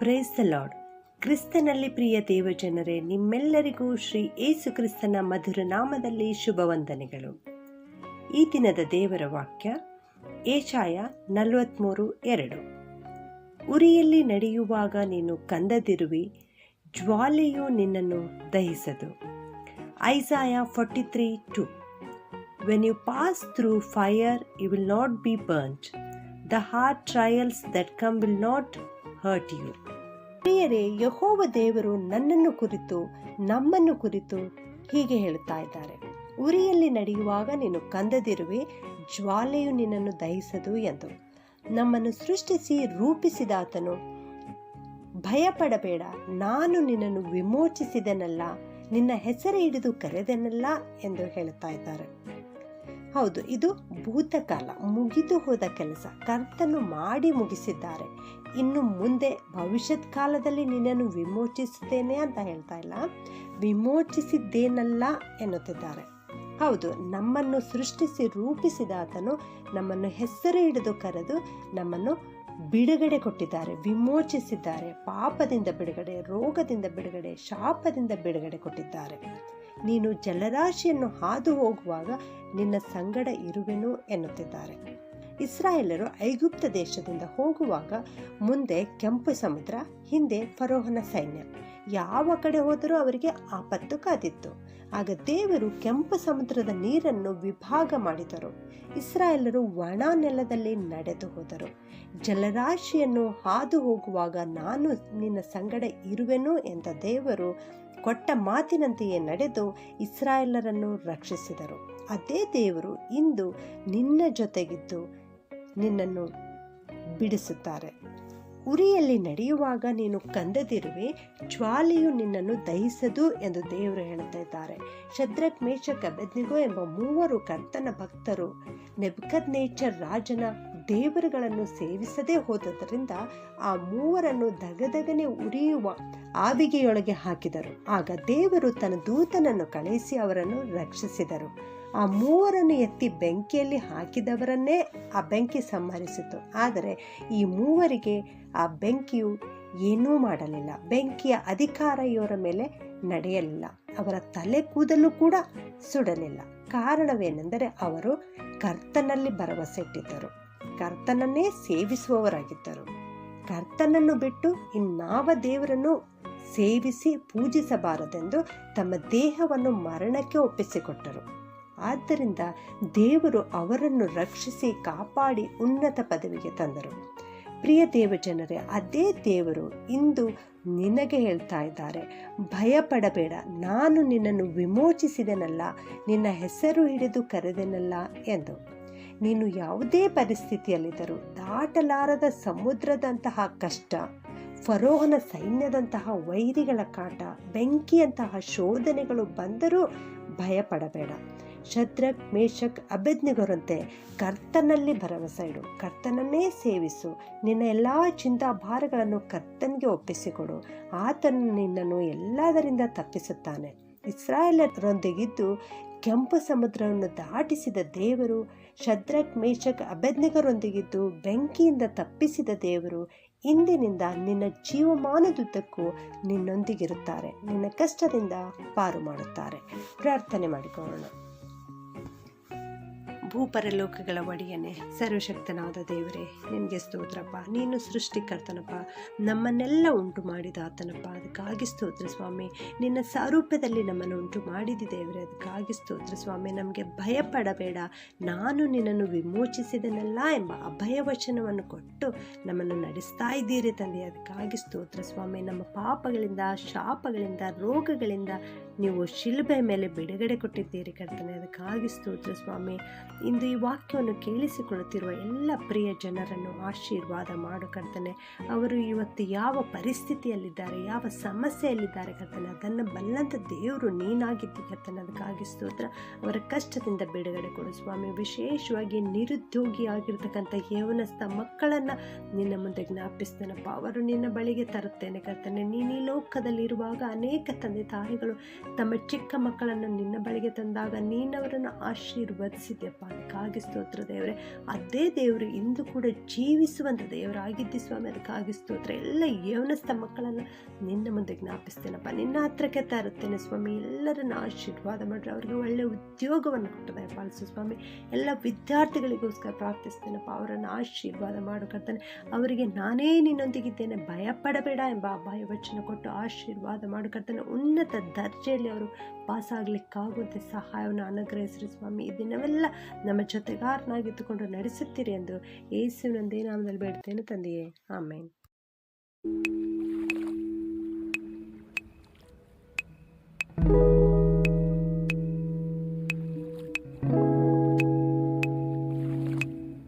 Praise the lord. ಕ್ರಿಸ್ತನಲ್ಲಿ ಪ್ರಿಯ ದೇವಜನರೇ, ನಿಮ್ಮೆಲ್ಲರಿಗೂ ಶ್ರೀ ಯೇಸು ಕ್ರಿಸ್ತನ ಮಧುರ ನಾಮದಲ್ಲಿ ಶುಭ ವಂದನೆಗಳು. ಈ ದಿನದ ದೇವರ ವಾಕ್ಯ ಯೆಶಾಯ 43:2. ಉರಿಯಲ್ಲಿ ನಡೆಯುವಾಗ ನೀನು ಕಂದದಿರುವಿ, ಜ್ವಾಲೆಯು ನಿನ್ನನ್ನು ದಹಿಸದು. ಐಸಾಯ 43:2. When you pass through fire, you will not be burnt. The hard trials that come will not hurt you. ಪ್ರಿಯರೇ, ಯೆಹೋವ ದೇವರು ನನ್ನನ್ನು ಕುರಿತು, ನಮ್ಮನ್ನು ಕುರಿತು ಹೀಗೆ ಹೇಳ್ತಾ ಇದ್ದಾರೆ: ಉರಿಯಲ್ಲಿ ನಡೆಯುವಾಗ ನೀನು ಕಂದದಿರುವೆ, ಜ್ವಾಲೆಯು ನಿನ್ನನ್ನು ದಹಿಸದು ಎಂದು. ನಮ್ಮನ್ನು ಸೃಷ್ಟಿಸಿ ರೂಪಿಸಿದಾತನು, ಭಯಪಡಬೇಡ, ನಾನು ನಿನ್ನನ್ನು ವಿಮೋಚಿಸಿದನಲ್ಲ, ನಿನ್ನ ಹೆಸರು ಹಿಡಿದು ಕರೆದನಲ್ಲ ಎಂದು ಹೇಳ್ತಾ ಇದ್ದಾರೆ. ಹೌದು, ಇದು ಭೂತಕಾಲ, ಮುಗಿದು ಹೋದ ಕೆಲಸ. ಕರ್ತನು ಮಾಡಿ ಮುಗಿಸಿದ್ದಾರೆ. ಇನ್ನು ಮುಂದೆ ಭವಿಷ್ಯತ್ ಕಾಲದಲ್ಲಿ ನಿನ್ನನ್ನು ವಿಮೋಚಿಸುತ್ತೇನೆ ಅಂತ ಹೇಳ್ತಾ ಇಲ್ಲ, ವಿಮೋಚಿಸಿದ್ದೇನಲ್ಲ ಎನ್ನುತ್ತಿದ್ದಾರೆ. ಹೌದು, ನಮ್ಮನ್ನು ಸೃಷ್ಟಿಸಿ ರೂಪಿಸಿದಾತನು ನಮ್ಮನ್ನು ಹೆಸರು ಹಿಡಿದು ಕರೆದು ನಮ್ಮನ್ನು ಬಿಡುಗಡೆ ಕೊಟ್ಟಿದ್ದಾರೆ, ವಿಮೋಚಿಸಿದ್ದಾರೆ. ಪಾಪದಿಂದ ಬಿಡುಗಡೆ, ರೋಗದಿಂದ ಬಿಡುಗಡೆ, ಶಾಪದಿಂದ ಬಿಡುಗಡೆ ಕೊಟ್ಟಿದ್ದಾರೆ. ನೀನು ಜಲರಾಶಿಯನ್ನು ಹಾದು ಹೋಗುವಾಗ ನಿನ್ನ ಸಂಗಡ ಇರುವೆನು ಎನ್ನುತ್ತಿದ್ದಾರೆ. ಇಸ್ರಾಯೇಲರು ಐಗುಪ್ತ ದೇಶದಿಂದ ಹೋಗುವಾಗ ಮುಂದೆ ಕೆಂಪು ಸಮುದ್ರ, ಹಿಂದೆ ಫರೋಹನ ಸೈನ್ಯ. ಯಾವ ಕಡೆ ಹೋದರೂ ಅವರಿಗೆ ಆಪತ್ತು ಕಾದಿತ್ತು. ಆಗ ದೇವರು ಕೆಂಪು ಸಮುದ್ರದ ನೀರನ್ನು ವಿಭಾಗ ಮಾಡಿದರು. ಇಸ್ರಾಯೇಲರು ಒಣ ನೆಲದಲ್ಲಿ ನಡೆದು ಹೋದರು. ಜಲರಾಶಿಯನ್ನು ಹಾದು ಹೋಗುವಾಗ ನಾನು ನಿನ್ನ ಸಂಗಡ ಇರುವೆನು ಎಂದ ದೇವರು ಕೊಟ್ಟ ಮಾತಿನಂತೆಯೇ ನಡೆದು ಇಸ್ರಾಯೇಲರನ್ನು ರಕ್ಷಿಸಿದರು. ಅದೇ ದೇವರು ಇಂದು ನಿನ್ನ ಜೊತೆಗಿದ್ದು ನಿನ್ನನ್ನು ಬಿಡಿಸುತ್ತಾರೆ. ಉರಿಯಲ್ಲಿ ನಡೆಯುವಾಗ ನೀನು ಕಂದದಿರುವೆ, ಜ್ವಾಲೆಯು ನಿನ್ನನ್ನು ದಹಿಸದು ಎಂದು ದೇವರು ಹೇಳ್ತಾ ಇದ್ದಾರೆ. ಶದ್ರಕ್, ಮೇಷಕ್, ಅಬೇದ್ನೆಗೋ ಎಂಬ ಮೂವರು ಕರ್ತನ ಭಕ್ತರು ನೆಬೂಕದ್ನೆಚ್ಚರ್ ರಾಜನ ದೇವರುಗಳನ್ನು ಸೇವಿಸದೇ ಹೋದದರಿಂದ ಆ ಮೂವರನ್ನು ದಗದಗನೆ ಉರಿಯುವ ಆವಿಗೆಯೊಳಗೆ ಹಾಕಿದರು. ಆಗ ದೇವರು ತನ್ನ ದೂತನನ್ನು ಕಳುಹಿಸಿ ಅವರನ್ನು ರಕ್ಷಿಸಿದರು. ಆ ಮೂವರನ್ನು ಎತ್ತಿ ಬೆಂಕಿಯಲ್ಲಿ ಹಾಕಿದವರನ್ನೇ ಆ ಬೆಂಕಿ ಸಂಹರಿಸಿತು. ಆದರೆ ಈ ಮೂವರಿಗೆ ಆ ಬೆಂಕಿಯು ಏನೂ ಮಾಡಲಿಲ್ಲ. ಬೆಂಕಿಯ ಅಧಿಕಾರ ಇವರ ಮೇಲೆ ನಡೆಯಲಿಲ್ಲ. ಅವರ ತಲೆ ಕೂದಲು ಕೂಡ ಸುಡಲಿಲ್ಲ. ಕಾರಣವೇನೆಂದರೆ ಅವರು ಕರ್ತನಲ್ಲಿ ಭರವಸೆ ಇಟ್ಟಿದ್ದರು, ಕರ್ತನನ್ನೇ ಸೇವಿಸುವವರಾಗಿದ್ದರು. ಕರ್ತನನ್ನು ಬಿಟ್ಟು ಇನ್ನಾವ ದೇವರನ್ನು ಸೇವಿಸಿ ಪೂಜಿಸಬಾರದೆಂದು ತಮ್ಮ ದೇಹವನ್ನು ಮರಣಕ್ಕೆ ಒಪ್ಪಿಸಿಕೊಟ್ಟರು. ಆದ್ದರಿಂದ ದೇವರು ಅವರನ್ನು ರಕ್ಷಿಸಿ ಕಾಪಾಡಿ ಉನ್ನತ ಪದವಿಗೆ ತಂದರು. ಪ್ರಿಯ ದೇವಜನರೇ, ಅದೇ ದೇವರು ಇಂದು ನಿನಗೆ ಹೇಳ್ತಾ ಇದ್ದಾರೆ: ಭಯಪಡಬೇಡ, ನಾನು ನಿನ್ನನ್ನು ವಿಮೋಚಿಸಿದೆನಲ್ಲ, ನಿನ್ನ ಹೆಸರು ಹಿಡಿದು ಕರೆದೆನಲ್ಲ ಎಂದು. ನೀನು ಯಾವುದೇ ಪರಿಸ್ಥಿತಿಯಲ್ಲಿದ್ದರೂ, ದಾಟಲಾರದ ಸಮುದ್ರದಂತಹ ಕಷ್ಟ, ಫರೋಹನ ಸೈನ್ಯದಂತಹ ವೈರಿಗಳ ಕಾಟ, ಬೆಂಕಿಯಂತಹ ಶೋಧನೆಗಳು ಬಂದರೂ ಭಯಪಡಬೇಡ. ಶದ್ರಕ್, ಮೇಷಕ್, ಅಬೇದ್ನೆಗೋರಂತೆ ಕರ್ತನಲ್ಲಿ ಭರವಸೆ ಇಡು, ಕರ್ತನನ್ನೇ ಸೇವಿಸು. ನಿನ್ನ ಎಲ್ಲ ಚಿಂತಾಭಾರಗಳನ್ನು ಕರ್ತನಿಗೆ ಒಪ್ಪಿಸಿಕೊಡು. ಆತನು ನಿನ್ನನ್ನು ಎಲ್ಲದರಿಂದ ತಪ್ಪಿಸುತ್ತಾನೆ. ಇಸ್ರಾಯೇಲರೊಂದಿಗಿದ್ದು ಕೆಂಪು ಸಮುದ್ರವನ್ನು ದಾಟಿಸಿದ ದೇವರು, ಶದ್ರಕ್, ಮೇಷಕ್, ಅಬೇದ್ನೆಗೋರೊಂದಿಗಿದ್ದು ಬೆಂಕಿಯಿಂದ ತಪ್ಪಿಸಿದ ದೇವರು ಇಂದಿನಿಂದ ನಿನ್ನ ಜೀವಮಾನದುದ್ದಕ್ಕೂ ನಿನ್ನೊಂದಿಗಿರುತ್ತಾರೆ, ನಿನ್ನ ಕಷ್ಟದಿಂದ ಪಾರು ಮಾಡುತ್ತಾರೆ. ಪ್ರಾರ್ಥನೆ ಮಾಡಿಕೊಳ್ಳೋಣ. ಭೂಪರಲೋಕಗಳ ಒಡೆಯನೇ, ಸರ್ವಶಕ್ತನಾದ ದೇವರೇ, ನಿನಗೆ ಸ್ತೋತ್ರಪ್ಪ. ನೀನು ಸೃಷ್ಟಿಕರ್ತನಪ್ಪ, ನಮ್ಮನ್ನೆಲ್ಲ ಉಂಟು ಮಾಡಿದ ಆತನಪ್ಪ. ಅದಕ್ಕಾಗಿ ಸ್ತೋತ್ರ ಸ್ವಾಮಿ. ನಿನ್ನ ಸಾರೂಪ್ಯದಲ್ಲಿ ನಮ್ಮನ್ನು ಉಂಟು ಮಾಡಿದ ದೇವರೇ, ಅದಕ್ಕಾಗಿ ಸ್ತೋತ್ರ ಸ್ವಾಮಿ. ನಮಗೆ ಭಯಪಡಬೇಡ, ನಾನು ನಿನ್ನನ್ನು ವಿಮೋಚಿಸಿದನಲ್ಲ ಎಂಬ ಅಭಯವಚನವನ್ನು ಕೊಟ್ಟು ನಮ್ಮನ್ನು ನಡೆಸ್ತಾ ಇದ್ದೀರಿ ತಂದೆ. ಅದಕ್ಕಾಗಿ ಸ್ತೋತ್ರ ಸ್ವಾಮಿ. ನಮ್ಮ ಪಾಪಗಳಿಂದ, ಶಾಪಗಳಿಂದ, ರೋಗಗಳಿಂದ ನೀವು ಶಿಲುಬೆ ಮೇಲೆ ಬಿಡುಗಡೆ ಕೊಟ್ಟಿದ್ದೀರಿ ಕರ್ತನೆ. ಅದಕ್ಕಾಗಿ ಸ್ತೋತ್ರ ಸ್ವಾಮಿ. ಇಂದು ಈ ವಾಕ್ಯವನ್ನು ಕೇಳಿಸಿಕೊಳ್ಳುತ್ತಿರುವ ಎಲ್ಲ ಪ್ರಿಯ ಜನರನ್ನು ಆಶೀರ್ವಾದ ಮಾಡು ಕರ್ತನೆ. ಅವರು ಇವತ್ತು ಯಾವ ಪರಿಸ್ಥಿತಿಯಲ್ಲಿದ್ದಾರೆ, ಯಾವ ಸಮಸ್ಯೆಯಲ್ಲಿದ್ದಾರೆ ಕರ್ತನೆ, ಅದನ್ನು ಬಲ್ಲಂತ ದೇವರು ನೀನಾಗಿದ್ದಿ ಕರ್ತನೆ. ಅದಕ್ಕಾಗಿ ಸ್ತೋತ್ರ. ಅವರ ಕಷ್ಟದಿಂದ ಬಿಡುಗಡೆ ಕೊಡು ಸ್ವಾಮಿ. ವಿಶೇಷವಾಗಿ ನಿರುದ್ಯೋಗಿಯಾಗಿರ್ತಕ್ಕಂಥ ಯೌವನಸ್ಥ ಮಕ್ಕಳನ್ನು ನಿನ್ನ ಮುಂದೆ ಜ್ಞಾಪಿಸ್ತೇನಪ್ಪ. ಅವರು ನಿನ್ನ ಬಳಿಗೆ ತರುತ್ತೇನೆ ಕರ್ತನೆ. ನೀನು ಈ ಲೋಕದಲ್ಲಿರುವಾಗ ಅನೇಕ ತಂದೆ ತಾಯಿಗಳು ತಮ್ಮ ಚಿಕ್ಕ ಮಕ್ಕಳನ್ನು ನಿನ್ನ ಬಳಿಗೆ ತಂದಾಗ ನೀನವರನ್ನು ಆಶೀರ್ವದಿಸಿದ್ಯಪ್ಪ. ಅದಕ್ಕಾಗಿ ಸ್ತೋತ್ರ ದೇವರೇ. ಅದೇ ದೇವರು ಇಂದು ಕೂಡ ಜೀವಿಸುವಂಥ ದೇವರಾಗಿದ್ದಿ ಸ್ವಾಮಿ, ಅದಕ್ಕಾಗಿ ಸ್ತೋತ್ರ. ಎಲ್ಲ ಯೌವನಸ್ಥ ಮಕ್ಕಳನ್ನು ನಿನ್ನ ಮುಂದೆ ಜ್ಞಾಪಿಸ್ತೇನಪ್ಪ, ನಿನ್ನ ಹತ್ರಕ್ಕೆ ತರುತ್ತೇನೆ ಸ್ವಾಮಿ. ಎಲ್ಲರನ್ನು ಆಶೀರ್ವಾದ ಮಾಡಿರಿ, ಅವರಿಗೆ ಒಳ್ಳೆಯ ಉದ್ಯೋಗವನ್ನು ಕೊಟ್ಟದೆ ಪಾಲಿಸು ಸ್ವಾಮಿ. ಎಲ್ಲ ವಿದ್ಯಾರ್ಥಿಗಳಿಗೋಸ್ಕರ ಪ್ರಾರ್ಥಿಸ್ತೇನಪ್ಪ, ಅವರನ್ನು ಆಶೀರ್ವಾದ ಮಾಡು ಕರ್ತನೆ. ಅವರಿಗೆ ನಾನೇ ನಿನ್ನೊಂದಿಗಿದ್ದೇನೆ, ಭಯಪಡಬೇಡ ಎಂಬ ಅಭಯ ವಚನ ಕೊಟ್ಟು ಆಶೀರ್ವಾದ ಮಾಡು ಕರ್ತನೆ. ಉನ್ನತ ದರ್ಜೆಯಲ್ಲಿ ಅವರು ಪಾಸಾಗಲಿಕ್ಕಾಗುವಂತೆ ಸಹಾಯವನ್ನು ಅನುಗ್ರಹಿಸಿರಿ ಸ್ವಾಮಿ. ಈ ದಿನವೆಲ್ಲ ನಮ್ಮ ಜೊತೆಗಾರನಾಗಿದ್ದುಕೊಂಡು ನಡೆಸುತ್ತೀರಿ ಎಂದು ಯೇಸುವಿನೊಂದೇ ನಾಮದಲ್ಲಿ ಬೇಡ್ತೇನೆ ತಂದೆಯೇ, ಆಮೇನ್.